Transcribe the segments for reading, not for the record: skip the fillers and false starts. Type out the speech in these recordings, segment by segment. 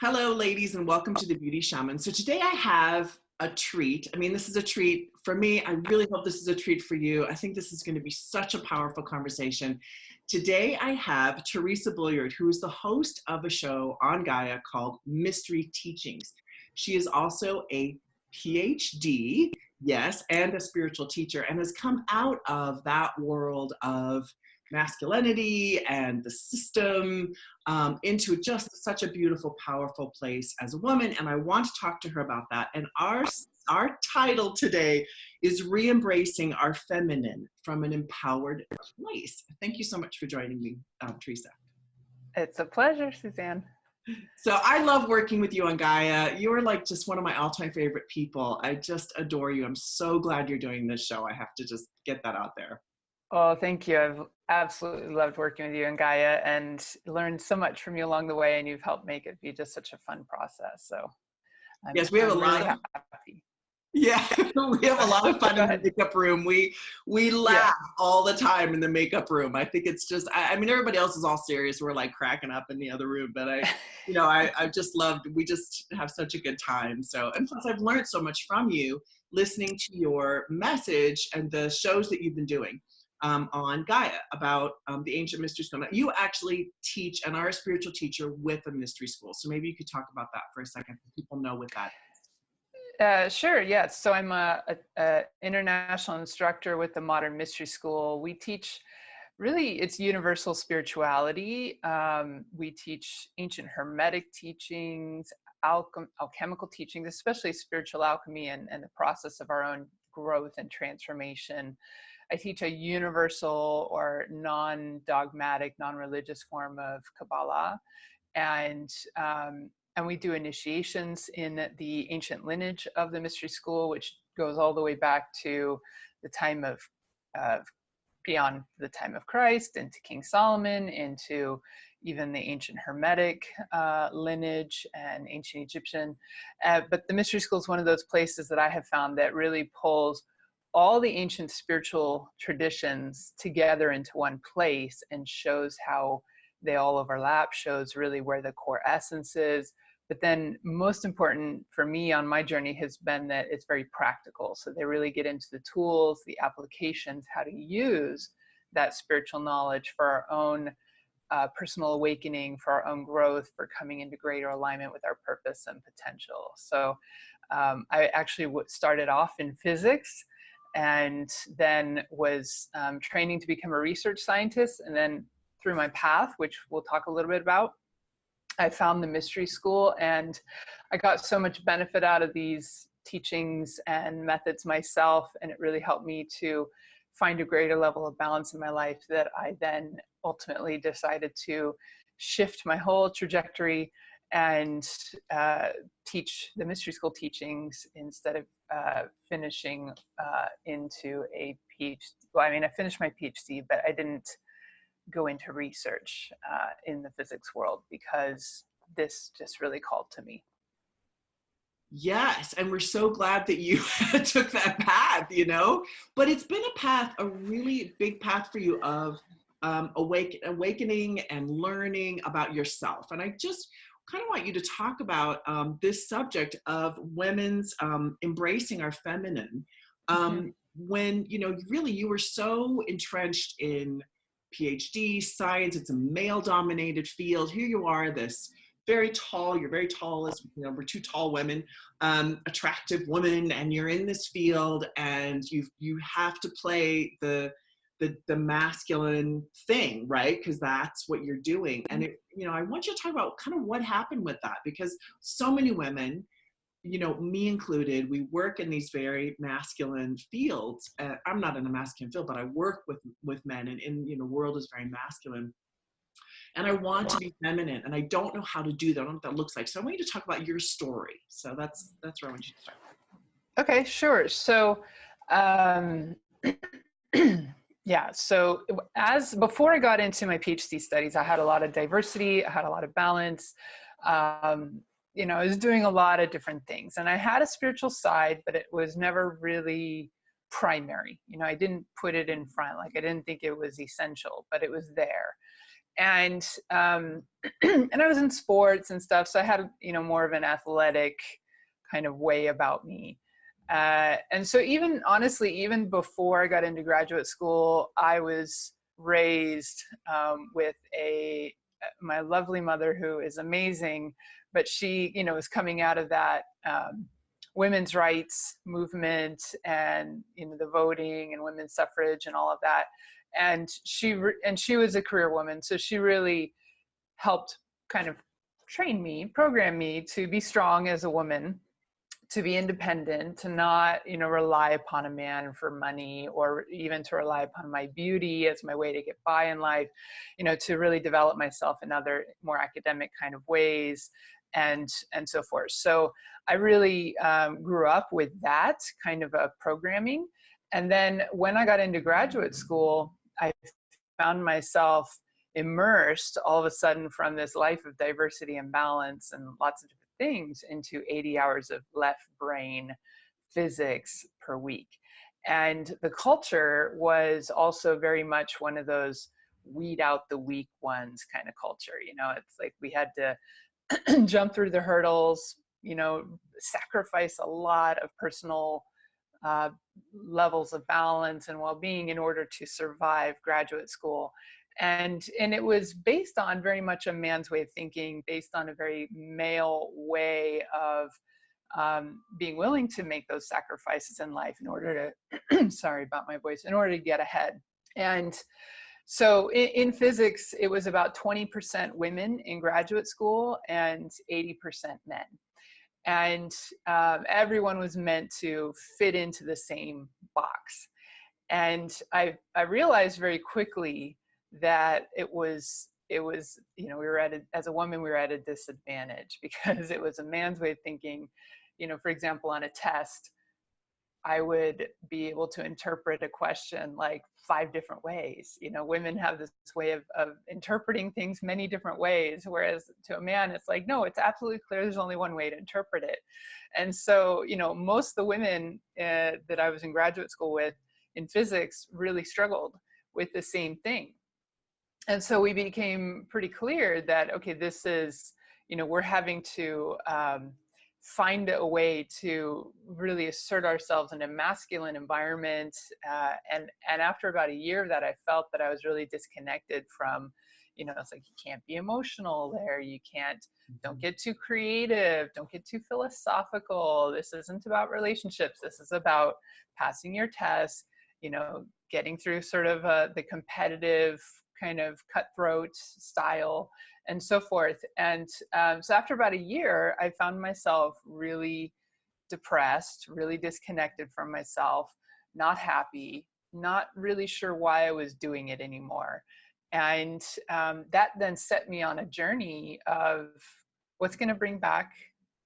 Hello, ladies, and welcome to the Beauty Shaman. So today I have a treat. I mean, this is a treat for me. I really hope this is a treat for you. I think this is going to be such a powerful conversation. Today I have Theresa Bullard, who is the host of a show on Gaia called Mystery Teachings. She is also a PhD, yes, and a spiritual teacher, and has come out of that world of masculinity and the system into just such a beautiful, powerful place as a woman. And I want to talk to her about that. And our title today is Re-Embracing Our Feminine from an Empowered Place. Thank you so much for joining me, Theresa. It's a pleasure, Suzanne. So I love working with you on Gaia. You are like just one of my all-time favorite people. I just adore you. I'm so glad you're doing this show. I have to just get that out there. Oh, thank you. I've absolutely loved working with you and Gaia and learned so much from you along the way, and you've helped make it be just such a fun process. So yes, we have a lot of happy. Yeah, we have a lot of fun in the makeup room. We laugh all the time in the makeup room. I think it's just, I mean, everybody else is all serious. We're like cracking up in the other room, but I just loved, we just have such a good time. So, and plus I've learned so much from you listening to your message and the shows that you've been doing on Gaia about the ancient mystery school. Now, you actually teach and are a spiritual teacher with a mystery school. So maybe you could talk about that for a second so people know what that is. Sure, yes. So I'm a international instructor with the Modern Mystery School. We teach, really, it's universal spirituality. We teach ancient Hermetic teachings, alchemical teachings, especially spiritual alchemy and the process of our own growth and transformation. I teach a universal or non-dogmatic, non-religious form of Kabbalah, and we do initiations in the ancient lineage of the Mystery School, which goes all the way back to the time of beyond the time of Christ, into King Solomon, into even the ancient Hermetic lineage and ancient Egyptian. But the Mystery School is one of those places that I have found that really pulls all the ancient spiritual traditions together into one place and shows how they all overlap, shows really where the core essence is. But then most important for me on my journey has been that it's very practical. So they really get into the tools, the applications, how to use that spiritual knowledge for our own personal awakening, for our own growth, for coming into greater alignment with our purpose and potential. So I actually started off in physics, and then was training to become a research scientist. And then through my path, which we'll talk a little bit about, I found the Mystery School, and I got so much benefit out of these teachings and methods myself, and it really helped me to find a greater level of balance in my life that I then ultimately decided to shift my whole trajectory and teach the Mystery School teachings instead of finishing into a PhD. Well, I mean, I finished my PhD, but I didn't go into research in the physics world because this just really called to me. Yes, and we're so glad that you took that path, but it's been a path, a really big path for you of awakening and learning about yourself. And I just kind of want you to talk about this subject of women's embracing our feminine. When, really you were so entrenched in PhD science, it's a male-dominated field. Here you are, this very tall, you're very tall, as we're two tall women, attractive woman, and you're in this field, and you have to play the masculine thing, right? Because that's what you're doing. And I want you to talk about kind of what happened with that, because so many women, me included, we work in these very masculine fields. I'm not in a masculine field, but I work with men, and the world is very masculine. And I want to be feminine, and I don't know how to do that. I don't know what that looks like. So I want you to talk about your story. So that's where I want you to start. Okay, sure. So, yeah. So before I got into my PhD studies, I had a lot of diversity. I had a lot of balance. I was doing a lot of different things, and I had a spiritual side, but it was never really primary. I didn't put it in front. Like, I didn't think it was essential, but it was there. And and I was in sports and stuff, so I had, you know, more of an athletic kind of way about me. And so even honestly, even before I got into graduate school, I was raised with my lovely mother, who is amazing, but she, you know, was coming out of that women's rights movement, and, you know, the voting and women's suffrage and all of that. And she was a career woman, so she really helped kind of program me to be strong as a woman, to be independent, to not, you know, rely upon a man for money, or even to rely upon my beauty as my way to get by in life, you know, to really develop myself in other more academic kind of ways, and so forth. So I really grew up with that kind of a programming. And then when I got into graduate school, I found myself immersed all of a sudden from this life of diversity and balance and lots of different things into 80 hours of left brain physics per week. And the culture was also very much one of those weed out the weak ones kind of culture. You know, it's like we had to jump through the hurdles, you know, sacrifice a lot of personal uh, levels of balance and well-being in order to survive graduate school. And it was based on very much a man's way of thinking, based on a very male way of being willing to make those sacrifices in life in order to, sorry about my voice, in order to get ahead. And so in physics, it was about 20% women in graduate school and 80% men. And everyone was meant to fit into the same box. And I realized very quickly that it was, you know, as a woman, we were at a disadvantage because it was a man's way of thinking. You know, for example, on a test, I would be able to interpret a question like 5 different ways. You know, women have this way of interpreting things many different ways, whereas to a man, it's like, no, it's absolutely clear. There's only one way to interpret it. And so, you know, most of the women that I was in graduate school with in physics really struggled with the same thing. And so we became pretty clear that, okay, this is, you know, we're having to find a way to really assert ourselves in a masculine environment. And after about a year of that, I felt that I was really disconnected from, you know, it's like, you can't be emotional there. You can't, don't get too creative. Don't get too philosophical. This isn't about relationships. This is about passing your tests, you know, getting through sort of the competitive kind of cutthroat style and so forth. And so after about a year, I found myself really depressed, really disconnected from myself, not happy, not really sure why I was doing it anymore. And that then set me on a journey of what's going to bring back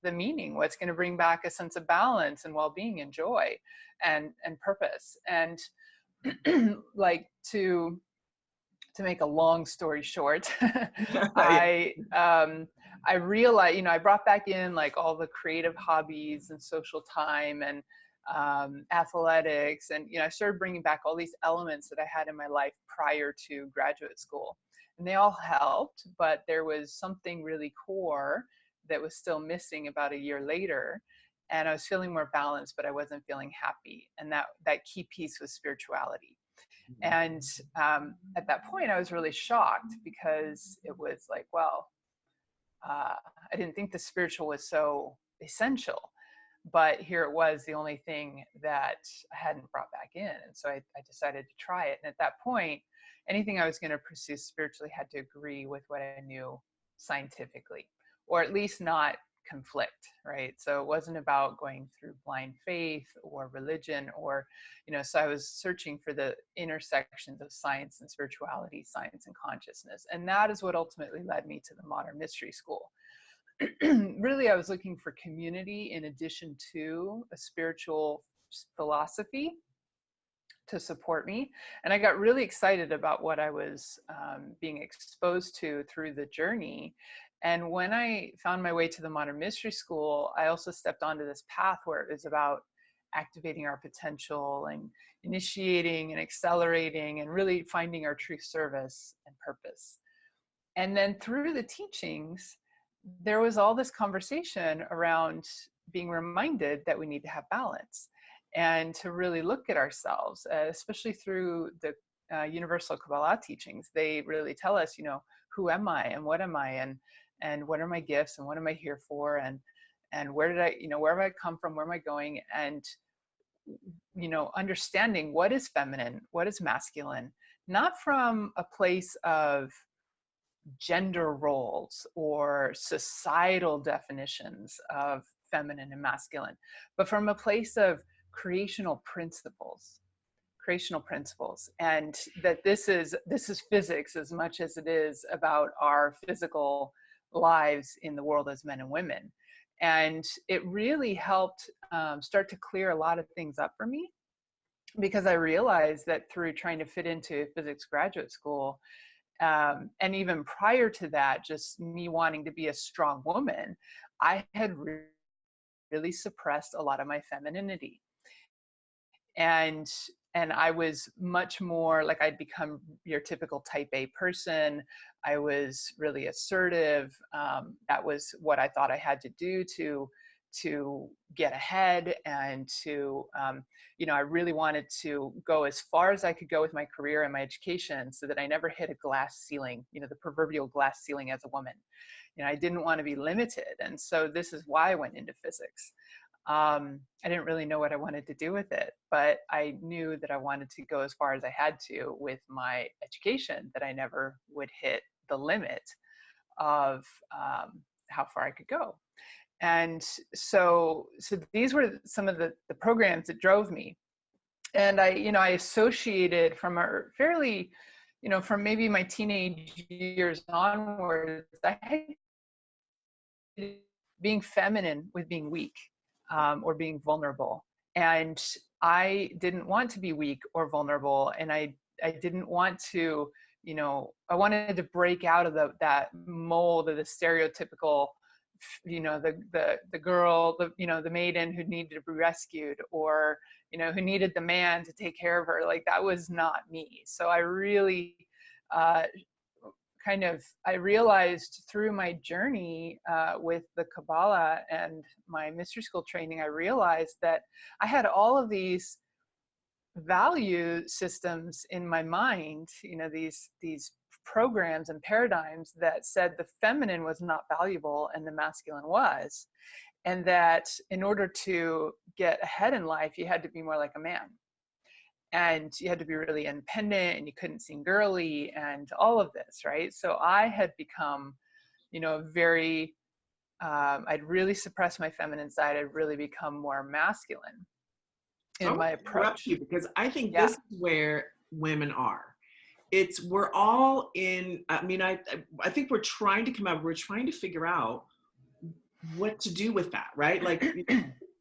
the meaning, what's going to bring back a sense of balance and well-being and joy and purpose. And like to make a long story short, I realized, you know, I brought back in like all the creative hobbies and social time and athletics, and, you know, I started bringing back all these elements that I had in my life prior to graduate school, and they all helped, but there was something really core that was still missing about a year later. And I was feeling more balanced, but I wasn't feeling happy. And that key piece was spirituality. And at that point, I was really shocked because it was like, well, I didn't think the spiritual was so essential, but here it was, the only thing that I hadn't brought back in. And so I decided to try it. And at that point, anything I was going to pursue spiritually had to agree with what I knew scientifically, or at least not conflict, right? So it wasn't about going through blind faith or religion, or, you know, so I was searching for the intersections of science and spirituality, science and consciousness. And that is what ultimately led me to the Modern Mystery School. Really, I was looking for community in addition to a spiritual philosophy to support me. And I got really excited about what I was being exposed to through the journey. And when I found my way to the Modern Mystery School, I also stepped onto this path where it was about activating our potential and initiating and accelerating and really finding our true service and purpose. And then through the teachings, there was all this conversation around being reminded that we need to have balance and to really look at ourselves, especially through the universal Kabbalah teachings. They really tell us, you know, who am I and what am I, and what are my gifts and what am I here for, and where did I, you know, where have I come from, where am I going, and you know, understanding what is feminine, what is masculine, not from a place of gender roles or societal definitions of feminine and masculine, but from a place of creational principles, and that this is physics as much as it is about our physical lives in the world as men and women. And it really helped start to clear a lot of things up for me, because I realized that through trying to fit into physics graduate school, and even prior to that, just me wanting to be a strong woman, I had really suppressed a lot of my femininity. And I was much more like, I'd become your typical type A person. I was really assertive. That was what I thought I had to do to get ahead, and to, you know, I really wanted to go as far as I could go with my career and my education, so that I never hit a glass ceiling, you know, the proverbial glass ceiling as a woman. You know, I didn't want to be limited. And so this is why I went into physics. I didn't really know what I wanted to do with it, but I knew that I wanted to go as far as I had to with my education, that I never would hit the limit of how far I could go. And so these were some of the programs that drove me. And I, you know, I associated from a fairly, you know, from maybe my teenage years onwards, I had being feminine with being weak, or being vulnerable. And I didn't want to be weak or vulnerable. And I didn't want to, you know, I wanted to break out of that mold of the stereotypical, you know, the girl, you know, the maiden who needed to be rescued, or, you know, who needed the man to take care of her. Like, that was not me. So I really I realized through my journey with the Kabbalah and my mystery school training, I realized that I had all of these value systems in my mind, you know, these programs and paradigms that said the feminine was not valuable and the masculine was, and that in order to get ahead in life, you had to be more like a man, and you had to be really independent, and you couldn't seem girly, and all of this, right? So I had become, you know, very, I'd really suppressed my feminine side. I'd really become more masculine So I in want my to interrupt approach. you, because I think Yeah. this is where women are. We're all in, I mean, I think we're trying to we're trying to figure out what to do with that, right? Like,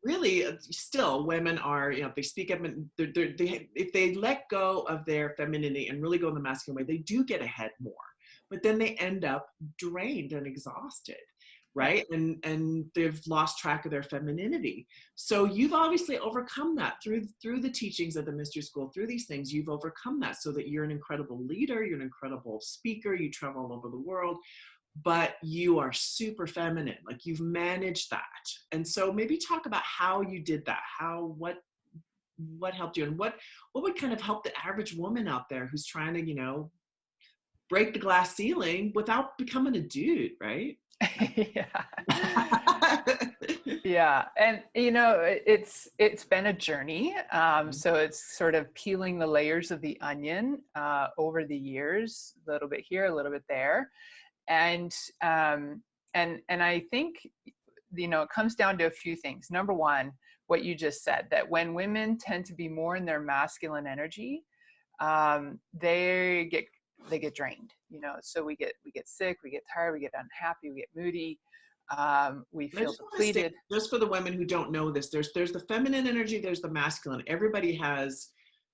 really, still, women are, you know, if they speak up and if they let go of their femininity and really go in the masculine way, they do get ahead more. But then they end up drained and exhausted, right? And they've lost track of their femininity. So you've obviously overcome that through the teachings of the mystery school, through these things. You've overcome that, so that you're an incredible leader, you're an incredible speaker, you travel all over the world, but you are super feminine. Like, you've managed that. And so maybe talk about how you did that, what helped you, and what would kind of help the average woman out there who's trying to, you know, break the glass ceiling without becoming a dude, right? Yeah. Yeah. And, you know, it's been a journey. So it's sort of peeling the layers of the onion over the years, a little bit here, a little bit there. And I think, you know, it comes down to a few things. Number one, what you just said, that when women tend to be more in their masculine energy, they get drained, you know. So we get sick, we get tired, we get unhappy, we get moody, we feel depleted. Just for the women who don't know this, there's the feminine energy, there's the masculine. Everybody has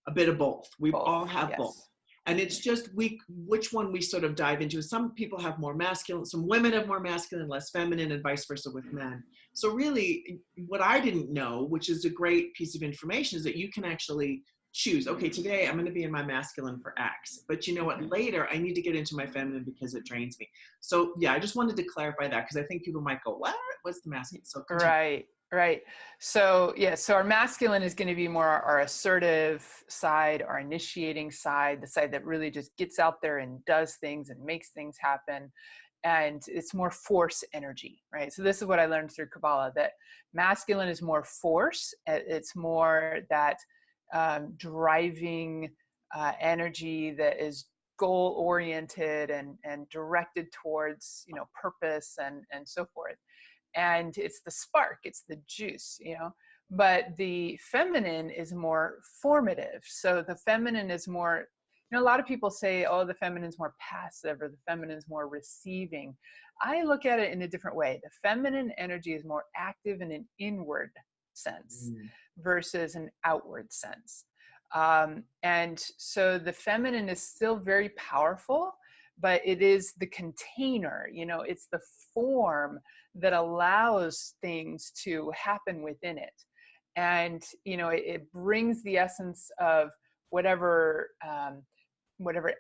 a bit of both. We all have Yes. both. And it's just which one we sort of dive into. Some people have more masculine, some women have more masculine, less feminine, and vice versa with men. So really, what I didn't know, which is a great piece of information, is that you can actually choose, okay, today I'm going to be in my masculine for X, but you know what, later I need to get into my feminine because it drains me. So yeah, I just wanted to clarify that because I think people might go, what's the masculine? So continue. Right, right. So yeah, so our masculine is going to be more our assertive side, our initiating side, the side that really just gets out there and does things and makes things happen. And it's more force energy, right? So this is what I learned through Kabbalah, that masculine is more force. It's more that driving energy that is goal oriented and directed towards, you know, purpose and so forth. And it's the spark, it's the juice, you know. But the feminine is more formative. So the feminine is more, you know, a lot of people say, oh, the feminine is more passive or the feminine is more receiving. I look at it in a different way. The feminine energy is more active in an inward sense versus an outward sense. And so the feminine is still very powerful, but it is the container, you know, it's the form that allows things to happen within it. And, you know, it brings the essence of whatever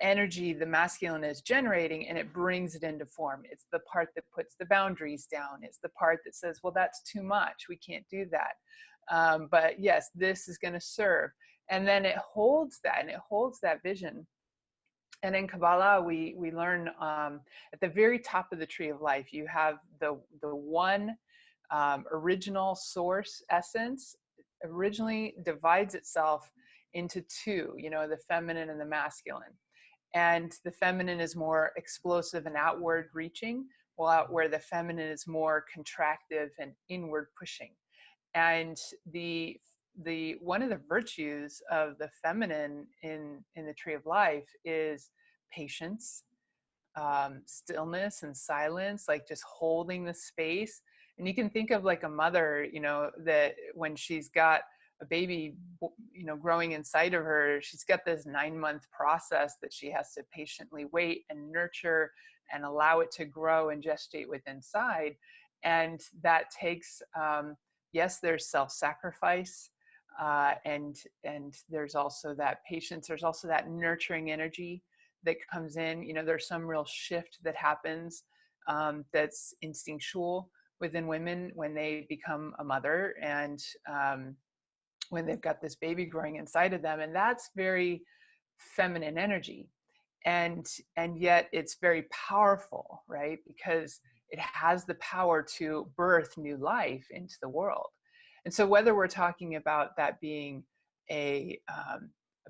energy the masculine is generating, and it brings it into form. It's the part that puts the boundaries down. It's the part that says, well, that's too much. We can't do that. But yes, this is going to serve. And then it holds that, and it holds that vision. And in Kabbalah, we learn at the very top of the tree of life, you have the one original source essence originally divides itself into two, you know, the feminine and the masculine. And the feminine is more explosive and outward reaching, while where the feminine is more contractive and inward pushing. And the one of the virtues of the feminine in the tree of life is patience, stillness and silence, like just holding the space. And you can think of like a mother, you know, that when she's got a baby, you know, growing inside of her, she's got this 9-month process that she has to patiently wait and nurture and allow it to grow and gestate with inside. And that takes, yes, there's self-sacrifice, and there's also that patience. There's also that nurturing energy that comes in. You know, there's some real shift that happens that's instinctual within women when they become a mother, and when they've got this baby growing inside of them, and that's very feminine energy. And yet it's very powerful, right? Because it has the power to birth new life into the world. And so whether we're talking about that being a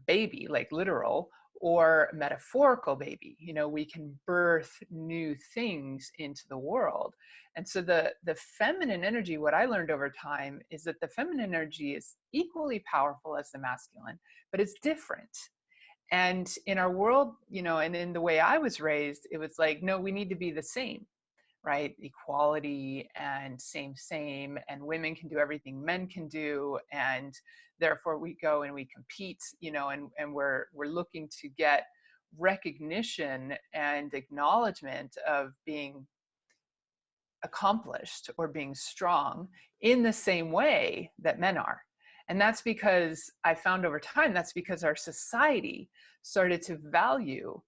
baby, like literal, or metaphorical baby, you know, we can birth new things into the world. And so the feminine energy, what I learned over time is that the feminine energy is equally powerful as the masculine, but it's different. And in our world, you know, and in the way I was raised, it was like, no, we need to be the same, right? Equality and same, and women can do everything men can do. And therefore we go and we compete, you know, and we're looking to get recognition and acknowledgement of being accomplished or being strong in the same way that men are. And that's because I found over time, that's because our society started to value,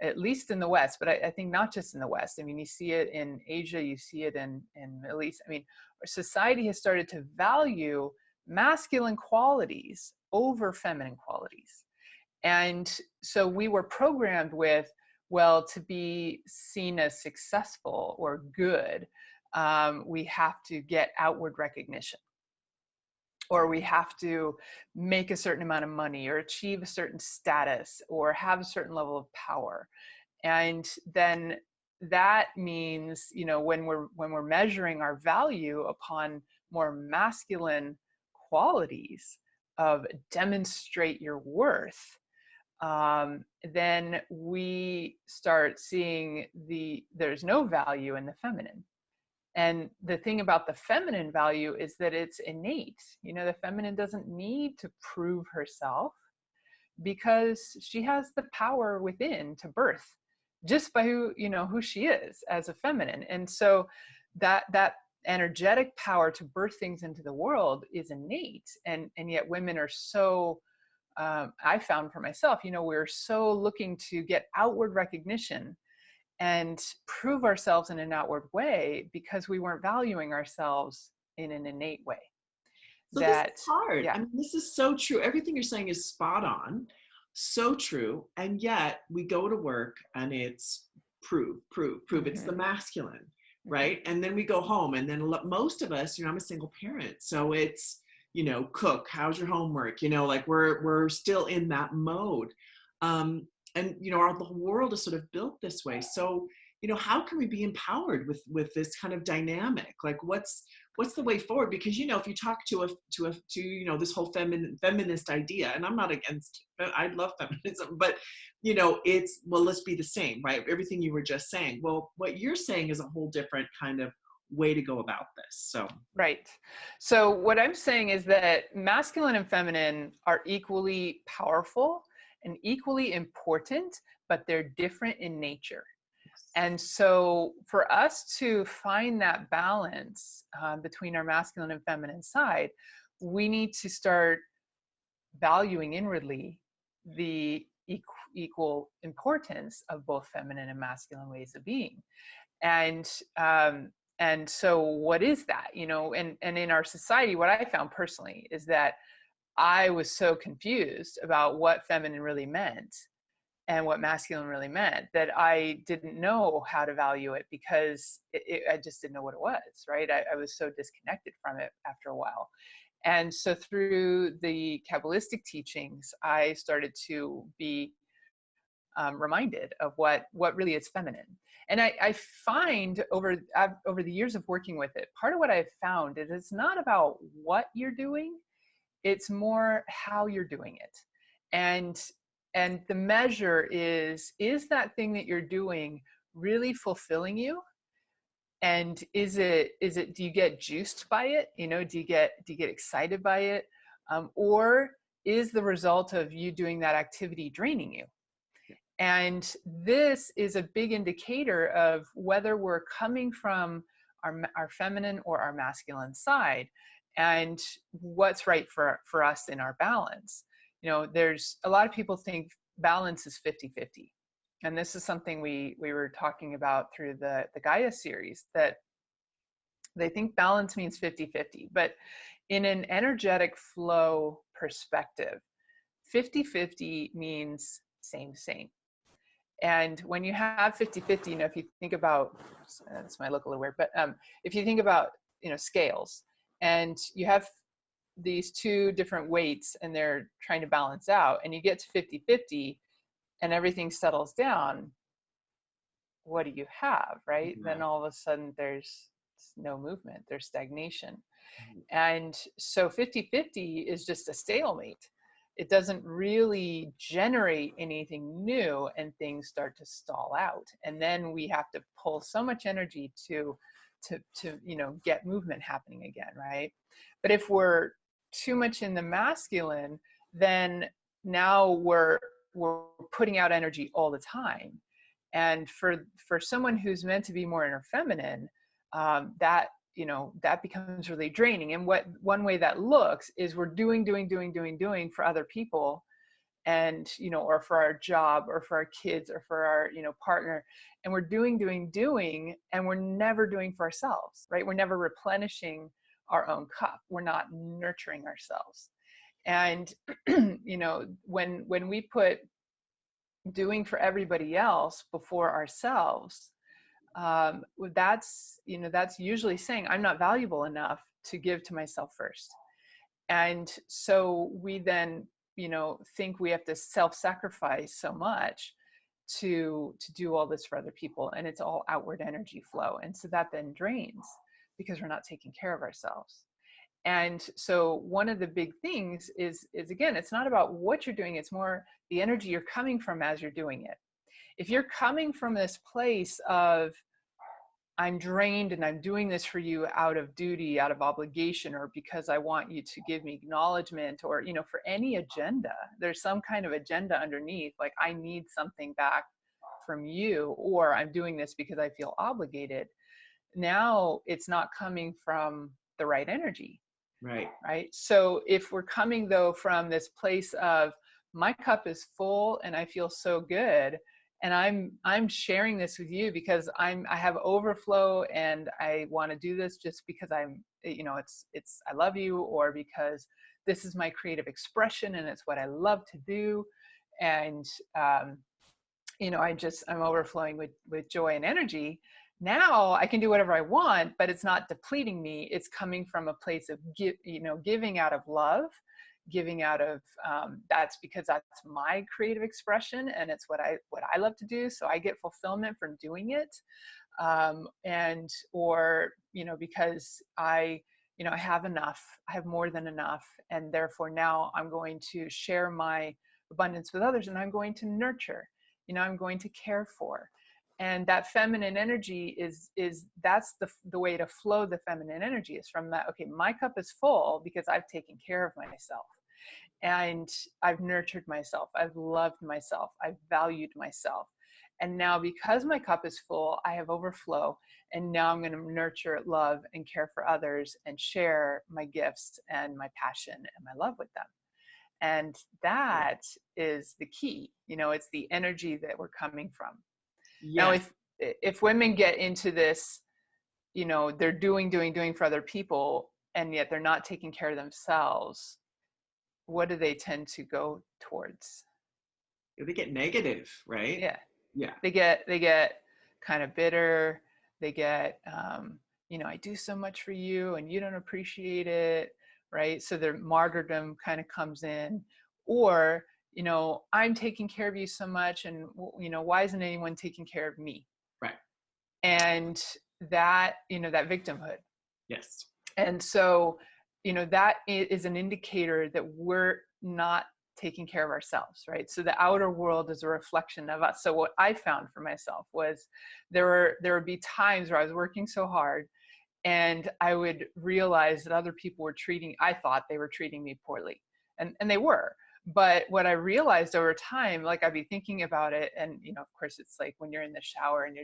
at least in the West, but I think not just in the West. I mean, you see it in Asia, you see it in Middle East. I mean, our society has started to value masculine qualities over feminine qualities. And so we were programmed with, well, to be seen as successful or good, we have to get outward recognition, or we have to make a certain amount of money or achieve a certain status or have a certain level of power. And then that means, you know, when we're measuring our value upon more masculine qualities of demonstrate your worth, then we start seeing there's no value in the feminine. And the thing about the feminine value is that it's innate. You know, the feminine doesn't need to prove herself because she has the power within to birth just by who she is as a feminine. And so that energetic power to birth things into the world is innate. And yet women are so I found for myself, we're so looking to get outward recognition and prove ourselves in an outward way because we weren't valuing ourselves in an innate way. So this is That, hard. yeah, I mean, this is so true. Everything you're saying is spot on, so true. And yet we go to work and it's prove, prove, prove. It's the mm-hmm, masculine, mm-hmm, right? And then we go home, and then most of us, I'm a single parent, so it's, cook. How's your homework? Like we're still in that mode, um, and the whole world is sort of built this way. So how can we be empowered with this kind of dynamic? Like what's the way forward? Because if you talk to this whole feminist idea, and I'm not against, I love feminism, but it's, well, let's be the same, right? Everything you were just saying. Well, what you're saying is a whole different kind of way to go about this. So right. So what I'm saying is that masculine and feminine are equally powerful and equally important, but they're different in nature. And so for us to find that balance between our masculine and feminine side, we need to start valuing inwardly the equal importance of both feminine and masculine ways of being. And and so what is that? And in our society, what I found personally is that I was so confused about what feminine really meant and what masculine really meant that I didn't know how to value it because I just didn't know what it was, right? I was so disconnected from it after a while. And so through the Kabbalistic teachings, I started to be reminded of what really is feminine. And I find over the years of working with it, part of what I've found is it's not about what you're doing, it's more how you're doing it. And the measure is that thing that you're doing really fulfilling you? And is it do you get juiced by it? Do you get excited by it? Or is the result of you doing that activity draining you? And this is a big indicator of whether we're coming from our feminine or our masculine side, and what's right for us in our balance. There's a lot of people think balance is 50-50. And this is something we were talking about through the Gaia series, that they think balance means 50-50. But in an energetic flow perspective, 50-50 means same. And when you have 50-50, if you think about, this might look a little weird, but if you think about, scales, and you have these two different weights and they're trying to balance out, and you get to 50-50 and everything settles down, what do you have, right? right. Then all of a sudden there's no movement, there's stagnation. And so 50-50 is just a stalemate. It doesn't really generate anything new, and things start to stall out. And then we have to pull so much energy to get movement happening again, right? But if we're too much in the masculine, then now we're putting out energy all the time. And for someone who's meant to be more in her feminine, that becomes really draining. And one way that looks is we're doing for other people, and or for our job, or for our kids, or for our partner, and we're doing, and we're never doing for ourselves, right? We're never replenishing our own cup. We're not nurturing ourselves. And when we put doing for everybody else before ourselves, that's usually saying I'm not valuable enough to give to myself first. And so we then think we have to self-sacrifice so much to do all this for other people, and it's all outward energy flow, and so that then drains because we're not taking care of ourselves. And so one of the big things is again, it's not about what you're doing, it's more the energy you're coming from as you're doing it. If you're coming from this place of I'm drained and I'm doing this for you out of duty, out of obligation, or because I want you to give me acknowledgement, or, for any agenda, there's some kind of agenda underneath, like I need something back from you, or I'm doing this because I feel obligated. Now it's not coming from the right energy. Right. Right. So if we're coming though from this place of my cup is full and I feel so good. And I'm sharing this with you because I have overflow and I want to do this just because it's I love you, or because this is my creative expression and it's what I love to do. And I'm overflowing with joy and energy. Now I can do whatever I want, but it's not depleting me. It's coming from a place of giving out of love, giving out of that's because that's my creative expression and it's what I love to do. So I get fulfillment from doing it. Because I have enough, I have more than enough. And therefore now I'm going to share my abundance with others, and I'm going to nurture, I'm going to care for. And that feminine energy is that's the way to flow the feminine energy, is from that, okay, my cup is full because I've taken care of myself and I've nurtured myself, I've loved myself, I've valued myself. And now because my cup is full, I have overflow. And now I'm going to nurture, love, and care for others and share my gifts and my passion and my love with them. And that is the key. It's the energy that we're coming from. Now, if women get into this, they're doing for other people, and yet they're not taking care of themselves, what do they tend to go towards? They get negative, right? Yeah. They get kind of bitter. They get, I do so much for you and you don't appreciate it, right? So their martyrdom kind of comes in. Or, I'm taking care of you so much, and, why isn't anyone taking care of me? Right. And that, that victimhood. Yes. And so, that is an indicator that we're not taking care of ourselves, right? So the outer world is a reflection of us. So what I found for myself was there would be times where I was working so hard and I would realize that other people I thought they were treating me poorly, and they were. But what I realized over time, like I'd be thinking about it, and of course it's like when you're in the shower and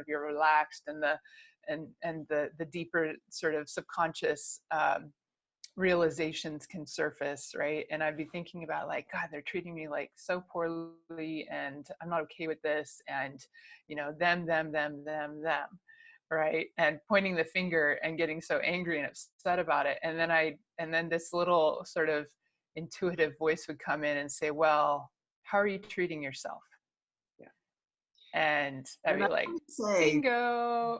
you're relaxed, and the deeper sort of subconscious realizations can surface, right? And I'd be thinking about, like, God, they're treating me like so poorly and I'm not okay with this, and them, right? And pointing the finger and getting so angry and upset about it. And then this little sort of intuitive voice would come in and say, well, how are you treating yourself? And I'd be like, bingo.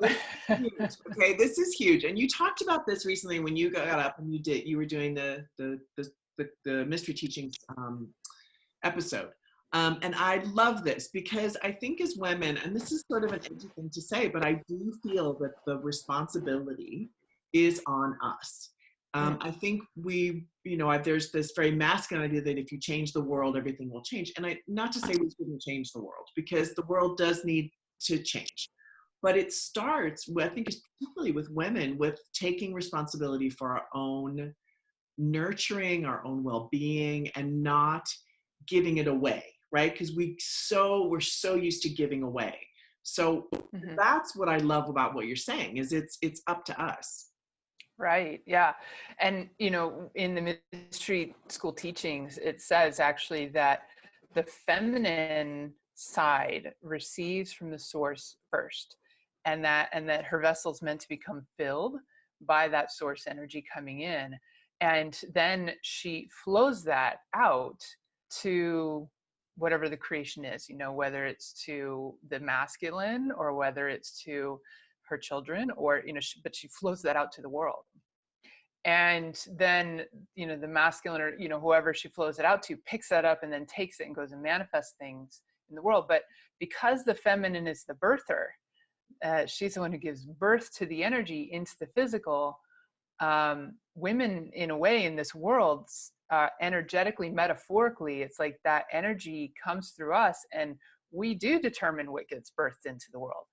Okay, this is huge. And you talked about this recently when you got up and you were doing the mystery teachings episode. And I love this because I think as women, and this is sort of an edgy thing to say, but I do feel that the responsibility is on us. I think there's this very masculine idea that if you change the world, everything will change. And not to say we shouldn't change the world, because the world does need to change. But it starts with, I think, particularly with women, with taking responsibility for our own nurturing, our own well-being, and not giving it away, right? Because we're so used to giving away. So that's what I love about what you're saying, is it's up to us. Right. Yeah. And, in the mystery school teachings, it says actually that the feminine side receives from the source first, and that her vessel is meant to become filled by that source energy coming in. And then she flows that out to whatever the creation is, whether it's to the masculine or whether it's to her children, or but she flows that out to the world. And then the masculine, or whoever she flows it out to, picks that up and then takes it and goes and manifests things in the world. But because the feminine is the birther, she's the one who gives birth to the energy into the physical. Women, in a way, in this world, energetically, metaphorically, it's like that energy comes through us, and we do determine what gets birthed into the world,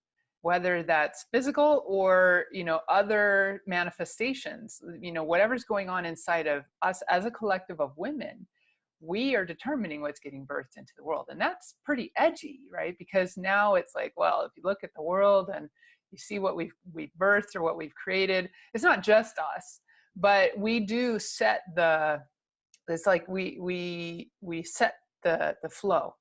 whether that's physical or other manifestations. Whatever's going on inside of us as a collective of women, we are determining what's getting birthed into the world. And that's pretty edgy, right? Because now it's like, well, if you look at the world and you see what we've birthed or what we've created, it's not just us, but we do set it's like we set the flow.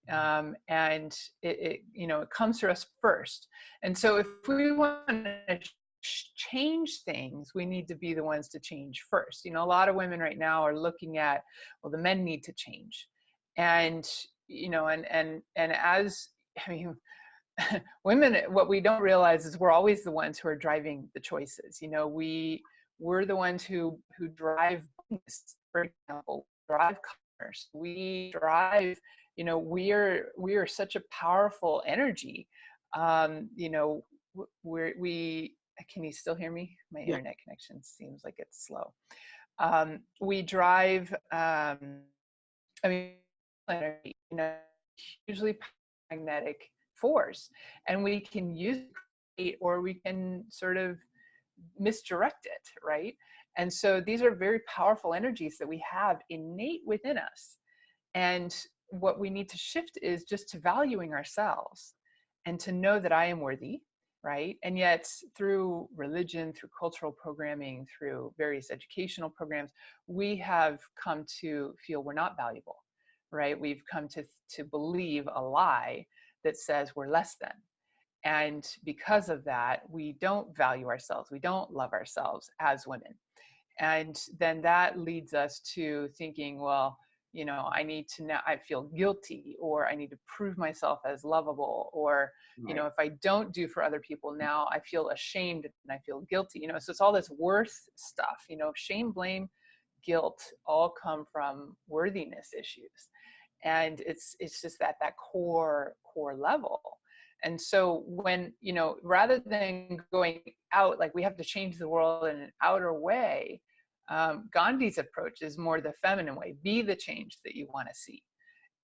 And it comes to us first. And so if we want to change things, we need to be the ones to change first. A lot of women right now are looking at, well, the men need to change. And, and as, I mean, women, what we don't realize is we're always the ones who are driving the choices. We're the ones who drive business, for example, drive commerce. We drive, we are such a powerful energy. We can you still hear me? My Yeah. internet connection seems like it's slow. We drive, I mean, energy, hugely magnetic force, and we can use it, or we can sort of misdirect it, right? And so these are very powerful energies that we have innate within us. And what we need to shift is just to valuing ourselves and to know that I am worthy, right? And yet through religion, through cultural programming, through various educational programs, we have come to feel we're not valuable, right? We've come to believe a lie that says we're less than. And because of that, we don't value ourselves. We don't love ourselves as women. And then that leads us to thinking, well, I need to now, I feel guilty, or I need to prove myself as lovable, or, Right. if I don't do for other people now, I feel ashamed and I feel guilty, so it's all this worth stuff, shame, blame, guilt all come from worthiness issues. And it's just that core level. And so when, rather than going out, like we have to change the world in an outer way, Gandhi's approach is more the feminine way. Be the change that you want to see.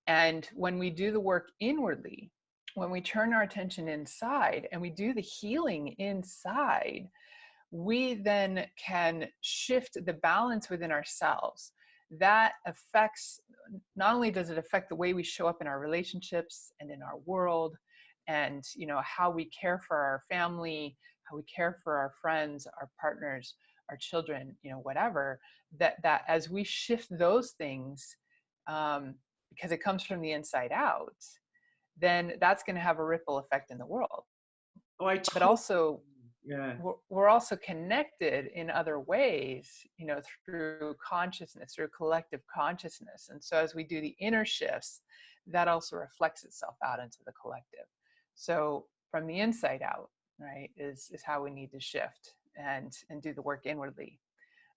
And when we do the work inwardly, when we turn our attention inside and we do the healing inside, we then can shift the balance within ourselves. That affects, not only does it affect the way we show up in our relationships and in our world, and how we care for our family, how we care for our friends, our partners, our children, whatever, that as we shift those things, because it comes from the inside out, then that's going to have a ripple effect in the world. Oh, I But totally. also, Yeah. we're also connected in other ways, through consciousness, through collective consciousness. And so as we do the inner shifts, that also reflects itself out into the collective. So from the inside out, right, is how we need to shift and do the work inwardly.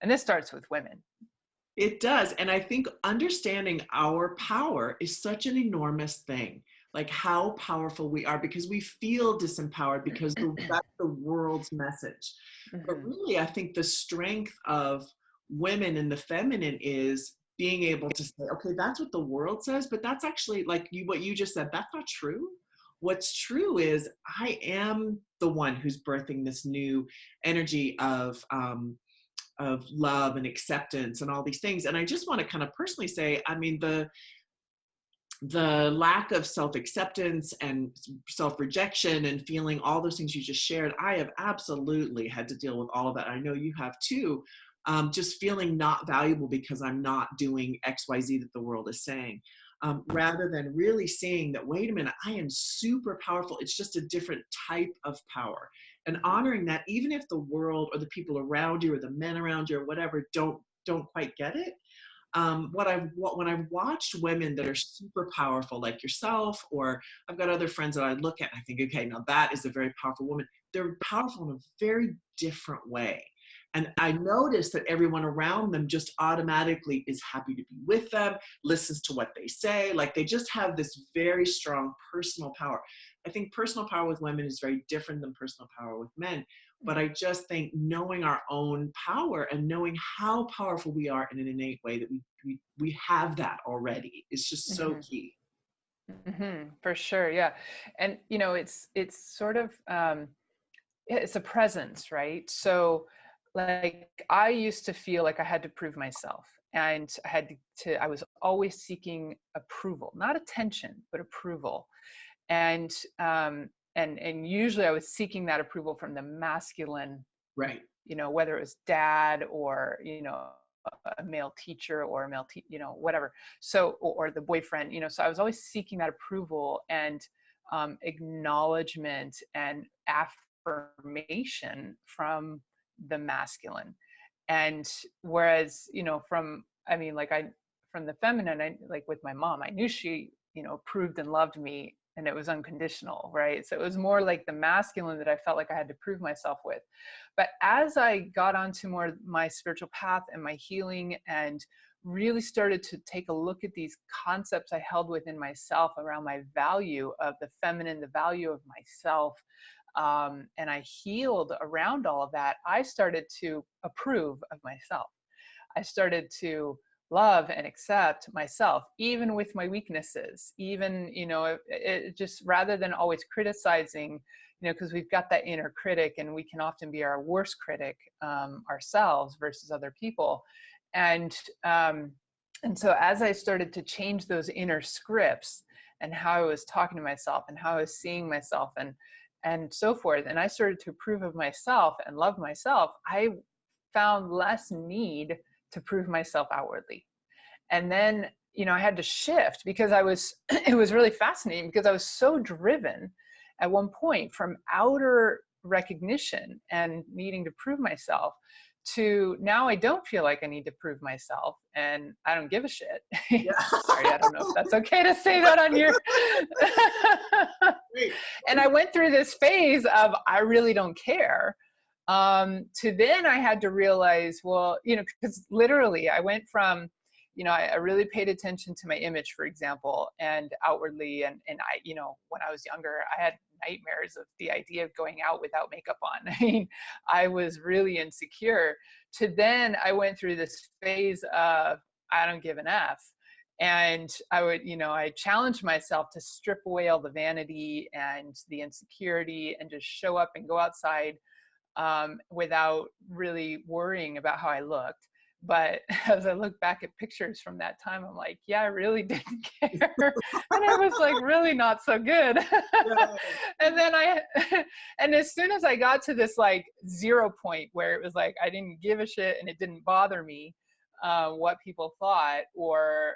And this starts with women. It does. And I think understanding our power is such an enormous thing, like how powerful we are, because we feel disempowered because that's the world's message. But Mm-hmm. really, I think the strength of women in the feminine is being able to say, okay, that's what the world says, but that's actually like what you just said, that's not true. What's true is I am the one who's birthing this new energy of love and acceptance and all these things. And I just want to kind of personally say, I mean, the lack of self-acceptance and self-rejection and feeling all those things you just shared, I have absolutely had to deal with all of that. I know you have too. Just feeling not valuable because I'm not doing XYZ that the world is saying. Rather than really seeing that, wait a minute, I am super powerful. It's just a different type of power. And honoring that, even if the world or the people around you or the men around you or whatever don't quite get it. When I've watched women that are super powerful, like yourself, or I've got other friends that I look at and I think, okay, now that is a very powerful woman. They're powerful in a very different way. And I notice that everyone around them just automatically is happy to be with them, listens to what they say. Like they just have this very strong personal power. I think personal power with women is very different than personal power with men. But I just think knowing our own power and knowing how powerful we are in an innate way, that we have that already, is just so Mm-hmm. key. Mm-hmm. For sure, yeah. And it's sort of it's a presence, right? So like I used to feel like I had to prove myself, and I was always seeking approval, not attention, but approval. And and usually I was seeking that approval from the masculine, Right. whether it was dad or a male teacher or a male, whatever. So, or the boyfriend, so I was always seeking that approval and acknowledgement and affirmation from the masculine. And whereas, from the feminine, like with my mom, I knew she, approved and loved me, and it was unconditional, right? So it was more like the masculine that I felt like I had to prove myself with. But as I got onto more my spiritual path and my healing, and really started to take a look at these concepts I held within myself around my value of the feminine, the value of myself, and I healed around all of that, I started to approve of myself. I started to love and accept myself, even with my weaknesses, even, it just, rather than always criticizing, because we've got that inner critic, and we can often be our worst critic, ourselves versus other people. And so as I started to change those inner scripts and how I was talking to myself and how I was seeing myself and so forth, and I started to approve of myself and love myself, I found less need to prove myself outwardly. And then, I had to shift, because it was really fascinating, because I was so driven at one point from outer recognition and needing to prove myself, to now I don't feel like I need to prove myself, and I don't give a shit. Yeah. Sorry, I don't know if that's okay to say that on your and I went through this phase of I really don't care, to then I had to realize, well, because literally I went from, I really paid attention to my image, for example, and outwardly, and I, when I was younger, I had nightmares of the idea of going out without makeup on. I mean, I was really insecure. To then I went through this phase of I don't give an F. And I would, I challenged myself to strip away all the vanity and the insecurity and just show up and go outside, without really worrying about how I looked. But as I look back at pictures from that time, I'm like, yeah, I really didn't care. And it was like really not so good. Yeah. And then and as soon as I got to this like 0 point where it was like, I didn't give a shit and it didn't bother me, what people thought, or,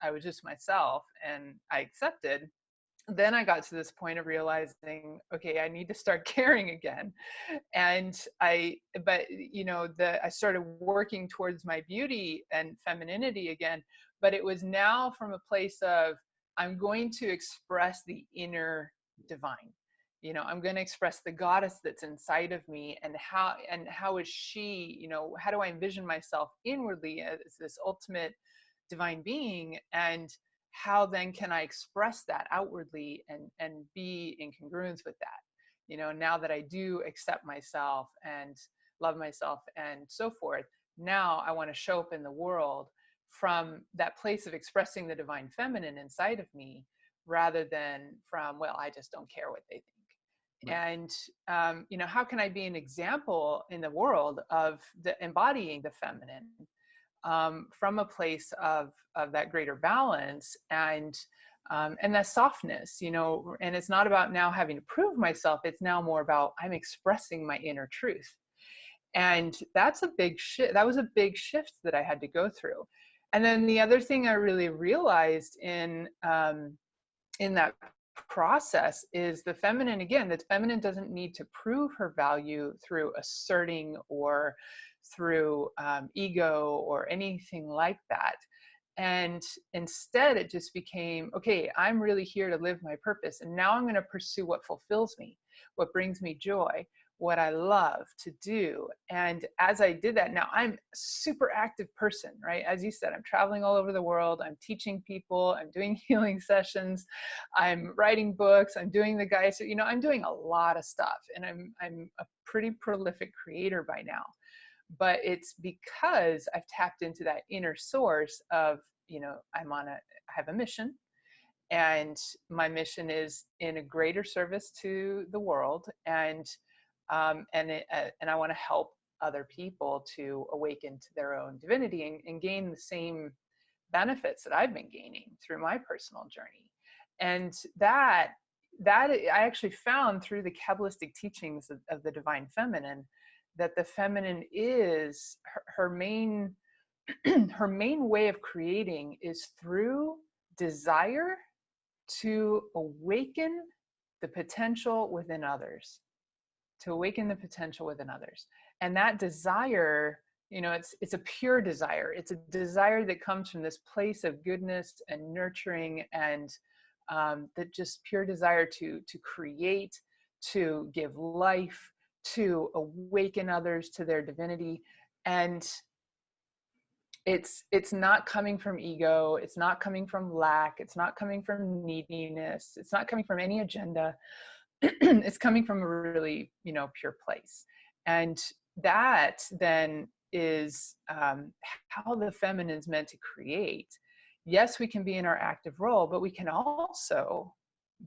I was just myself and I accepted. Then I got to this point of realizing, okay, I need to start caring again. And I started working towards my beauty and femininity again, but it was now from a place of, I'm going to express the inner divine. I'm going to express the goddess that's inside of me, and how is she, how do I envision myself inwardly as this ultimate divine being, and how then can I express that outwardly and be in congruence with that? Now that I do accept myself and love myself and so forth, now I want to show up in the world from that place of expressing the divine feminine inside of me, rather than from, well, I just don't care what they think. Right. And how can I be an example in the world of embodying the feminine, from a place of that greater balance and that softness, and it's not about now having to prove myself. It's now more about I'm expressing my inner truth. And that's a big shift. That was a big shift that I had to go through. And then the other thing I really realized in that process is the feminine, again, the feminine doesn't need to prove her value through asserting or through ego or anything like that. And instead it just became, okay, I'm really here to live my purpose, and now I'm going to pursue what fulfills me, what brings me joy, what I love to do. And as I did that, now I'm a super active person, right? As you said, I'm traveling all over the world. I'm teaching people. I'm doing healing sessions. I'm writing books. I'm doing the Gaia. So, I'm doing a lot of stuff, and I'm a pretty prolific creator by now. But it's because I've tapped into that inner source of, I have a mission, and my mission is in a greater service to the world, and I want to help other people to awaken to their own divinity and gain the same benefits that I've been gaining through my personal journey. And that I actually found through the Kabbalistic teachings of the divine feminine, that the feminine is her main her main way of creating is through desire to awaken the potential within others, to awaken the potential within others. And that desire, you know, it's a pure desire. It's a desire that comes from this place of goodness and nurturing, and that just pure desire to create, to give life, to awaken others to their divinity. And it's not coming from ego, it's not coming from lack, it's not coming from neediness, it's not coming from any agenda. It's coming from a really, you know, pure place. And that then is how the feminine is meant to create. Yes, we can be in our active role, but we can also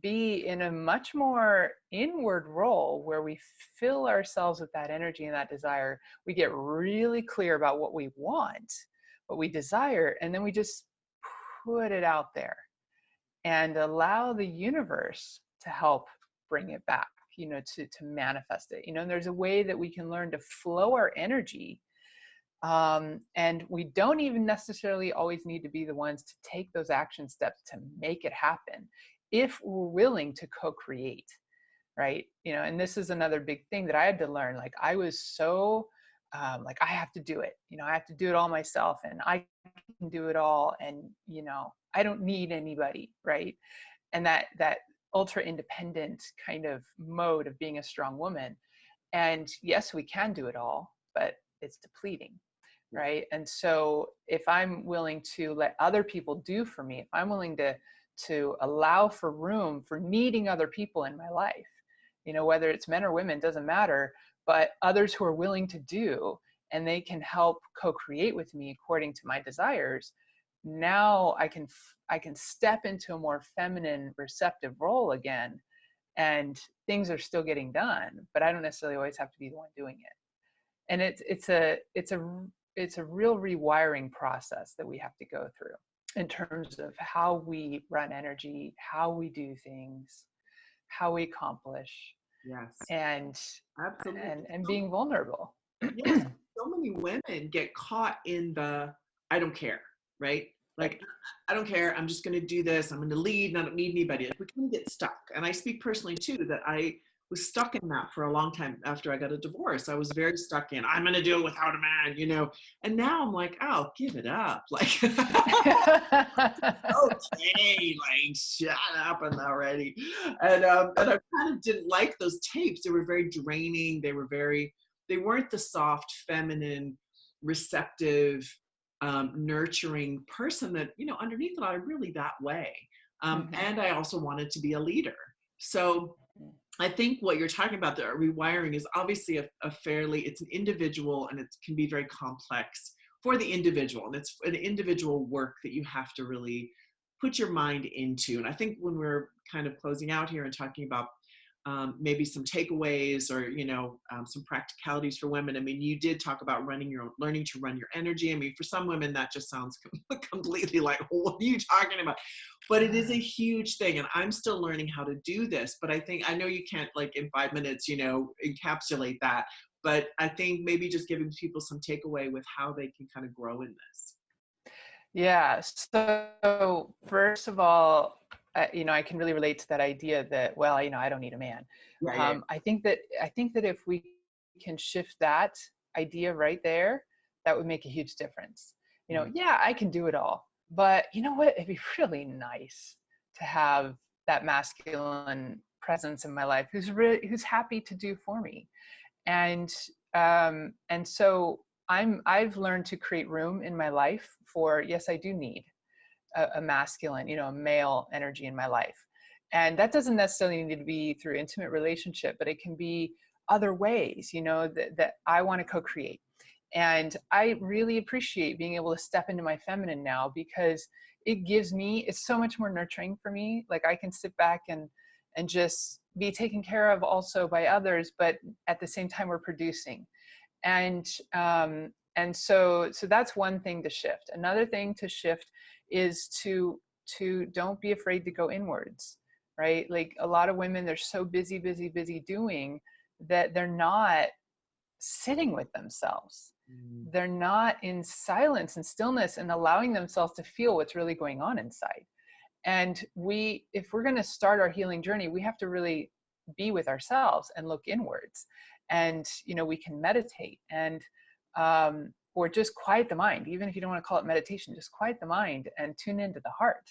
be in a much more inward role where we fill ourselves with that energy and that desire. We get really clear about what we want, what we desire, and then we just put it out there and allow the universe to help bring it back, you know, to manifest it. You know, and there's a way that we can learn to flow our energy, and we don't even necessarily always need to be the ones to take those action steps to make it happen, if we're willing to co-create, right? You know, and this is another big thing that I had to learn. Like, I was so like, I have to do it, you know, I have to do it all myself, and I can do it all, and, you know, I don't need anybody, right? And that ultra independent kind of mode of being a strong woman. And yes, we can do it all, but it's depleting, right? And so if I'm willing to let other people do for me, if I'm willing to allow for room for needing other people in my life, you know, whether it's men or women, doesn't matter, but others who are willing to do, and they can help co-create with me according to my desires, now I can step into a more feminine, receptive role again, and things are still getting done, but I don't necessarily always have to be the one doing it. And it's a real rewiring process that we have to go through in terms of how we run energy, how we do things, how we accomplish, Yes, and absolutely. and being vulnerable. Yes, so many women get caught in the I don't care, right? Like, I don't care. I'm just going to do this. I'm going to lead and I don't need anybody. Like, we kind of get stuck. And I speak personally too, that I was stuck in that for a long time after I got a divorce. I was very stuck in, I'm going to do it without a man, you know? And now I'm like, oh, give it up. Like, okay, like, shut up and already. And I kind of didn't like those tapes. They were very draining. They weren't the soft, feminine, receptive, nurturing person that, you know, underneath it, I'm really that way. And I also wanted to be a leader. So I think what you're talking about, the rewiring, is obviously it's an individual, and it can be very complex for the individual. And it's an individual work that you have to really put your mind into. And I think when we're kind of closing out here and talking about maybe some takeaways, or, you know, some practicalities for women. I mean, you did talk about learning to run your energy. I mean, for some women, that just sounds completely like, what are you talking about? But it is a huge thing. And I'm still learning how to do this. But I know you can't, like, in 5 minutes, you know, encapsulate that. But I think maybe just giving people some takeaway with how they can kind of grow in this. Yeah. So first of all, you know, I can really relate to that idea that, well, you know, I don't need a man. Yeah. I think that if we can shift that idea right there, that would make a huge difference. You know, yeah, I can do it all, but you know what? It'd be really nice to have that masculine presence in my life who's happy to do for me. And so I've learned to create room in my life for, yes, I do need a masculine, you know, a male energy in my life. And that doesn't necessarily need to be through intimate relationship, but it can be other ways, you know, that I want to co-create. And I really appreciate being able to step into my feminine now, because it's so much more nurturing for me. Like, I can sit back and just be taken care of also by others, but at the same time we're producing. And so that's one thing to shift. Another thing to shift is to don't be afraid to go inwards, right? Like, a lot of women, they're so busy doing that they're not sitting with themselves. Mm. They're not in silence and stillness and allowing themselves to feel what's really going on inside. And if we're going to start our healing journey, we have to really be with ourselves and look inwards. And, we can meditate and, or just quiet the mind. Even if you don't want to call it meditation, just quiet the mind and tune into the heart.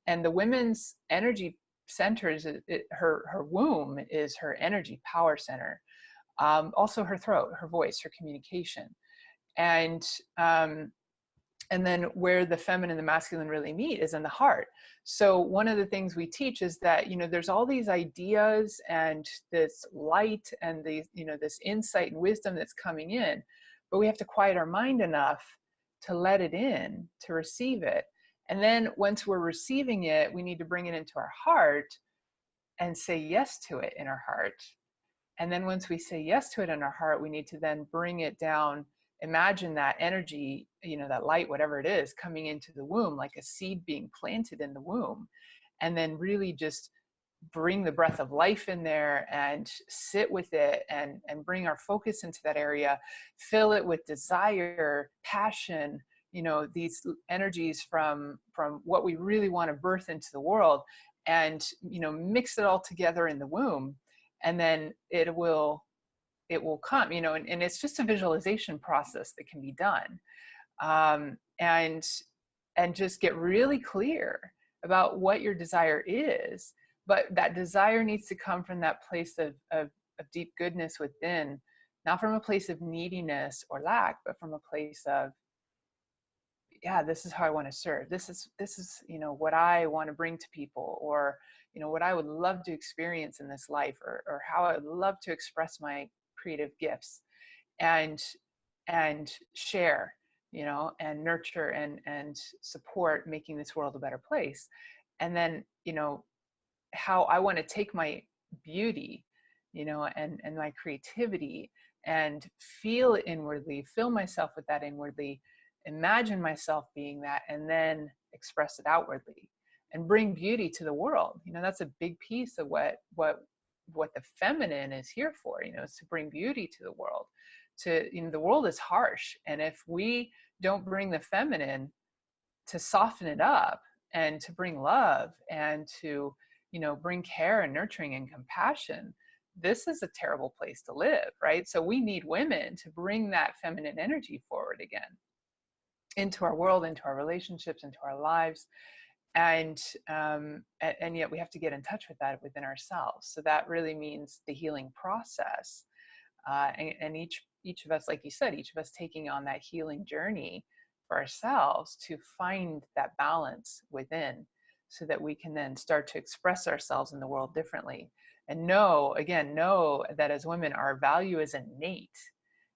And the women's energy centers, her womb is her energy power center. Also her throat, her voice, her communication. And then where the feminine and the masculine really meet is in the heart. So one of the things we teach is that, there's all these ideas and this light and this insight and wisdom that's coming in, but we have to quiet our mind enough to let it in, to receive it. And then once we're receiving it, we need to bring it into our heart and say yes to it in our heart. And then once we say yes to it in our heart, we need to then bring it down. Imagine that energy, that light, whatever it is, coming into the womb, like a seed being planted in the womb. And then really just bring the breath of life in there and sit with it and bring our focus into that area, fill it with desire, passion, these energies from what we really want to birth into the world, and, mix it all together in the womb. And then it will come, and it's just a visualization process that can be done. And just get really clear about what your desire is. But that desire needs to come from that place of deep goodness within, not from a place of neediness or lack, but from a place of, yeah, this is how I want to serve. This is, what I want to bring to people, or, what I would love to experience in this life, or how I would love to express my creative gifts and share, and nurture and support making this world a better place. And then, how I want to take my beauty, and my creativity, and feel it inwardly, fill myself with that inwardly, imagine myself being that, and then express it outwardly and bring beauty to the world. That's a big piece of what the feminine is here for, is to bring beauty to the world. The world is harsh, and if we don't bring the feminine to soften it up and to bring love and to, bring care and nurturing and compassion, this is a terrible place to live, right? So we need women to bring that feminine energy forward again into our world, into our relationships, into our lives. And yet we have to get in touch with that within ourselves. So that really means the healing process, and each of us, like you said, each of us taking on that healing journey for ourselves to find that balance within, so that we can then start to express ourselves in the world differently. And know that as women, our value is innate.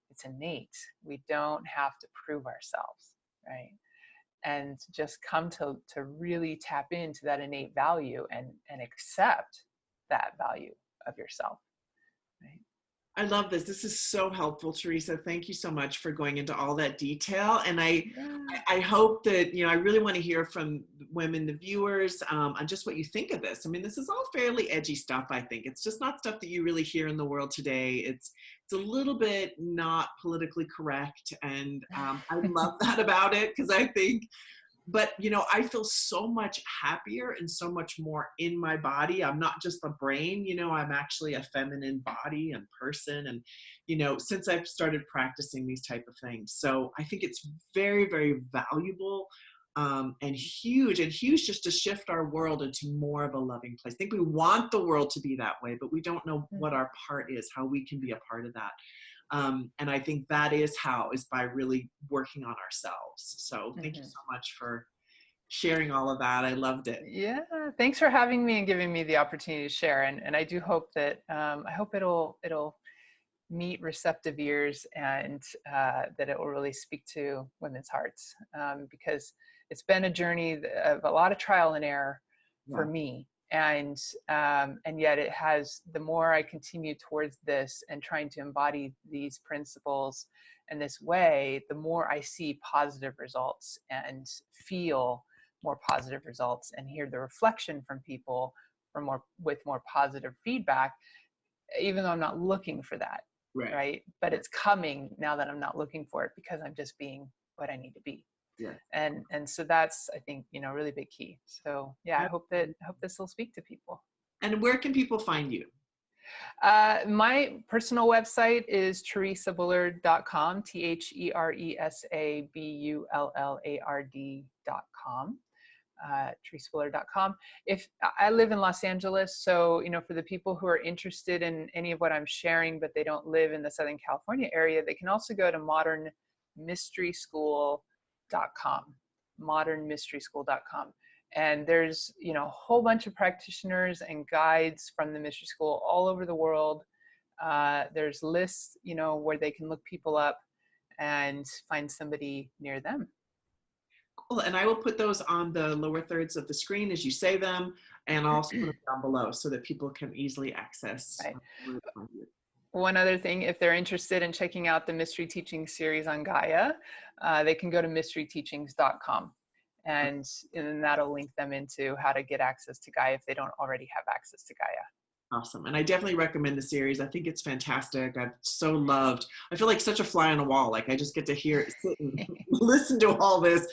It's innate. We don't have to prove ourselves, right? And just come to really tap into that innate value and accept that value of yourself, right? I love this. This is so helpful, Theresa. Thank you so much for going into all that detail. And I hope that, I really want to hear from women, the viewers, on just what you think of this. I mean, this is all fairly edgy stuff, I think. It's just not stuff that you really hear in the world today. It's a little bit not politically correct. And I love that about it, because I think, but I feel so much happier and so much more in my body. I'm not just the brain, I'm actually a feminine body and person. And, since I've started practicing these type of things. So I think it's very, very valuable, and huge just to shift our world into more of a loving place. I think we want the world to be that way, but we don't know what our part is, how we can be a part of that. And I think that is by really working on ourselves. So thank you so much for sharing all of that. I loved it. Yeah, thanks for having me and giving me the opportunity to share. And I do hope that, I hope it'll meet receptive ears, and that it will really speak to women's hearts, because it's been a journey of a lot of trial and error for me. And yet it has, the more I continue towards this and trying to embody these principles in this way, the more I see positive results and feel more positive results and hear the reflection from people with more positive feedback, even though I'm not looking for that. Right. right? But it's coming now that I'm not looking for it because I'm just being what I need to be. Yeah. And so that's, I think, you know, really big key. So yeah, I hope this will speak to people. And where can people find you? My personal website is theresabullard.com, TheresaBullard.com. TheresaBullard.com. If I live in Los Angeles, so, you know, for the people who are interested in any of what I'm sharing, but they don't live in the Southern California area, they can also go to modernmysteryschool.com, modernmysteryschool.com. And there's, you know, a whole bunch of practitioners and guides from the mystery school all over the world. There's lists, you know, where they can look people up and find somebody near them. Cool. And I will put those on the lower thirds of the screen as you say them, and I'll also put them down below so that people can easily access. Right. One other thing, if they're interested in checking out the Mystery Teaching series on Gaia, they can go to mysteryteachings.com. And then that'll link them into how to get access to Gaia if they don't already have access to Gaia. Awesome. And I definitely recommend the series. I think it's fantastic. I've so loved, I feel like such a fly on the wall. Like I just get to sit and listen to all this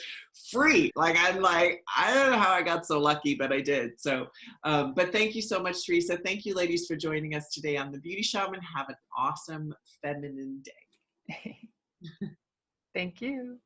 free. Like I'm like, I don't know how I got so lucky, but I did. So, but thank you so much, Theresa. Thank you ladies for joining us today on The Beauty Shaman. Have an awesome feminine day. Thank you.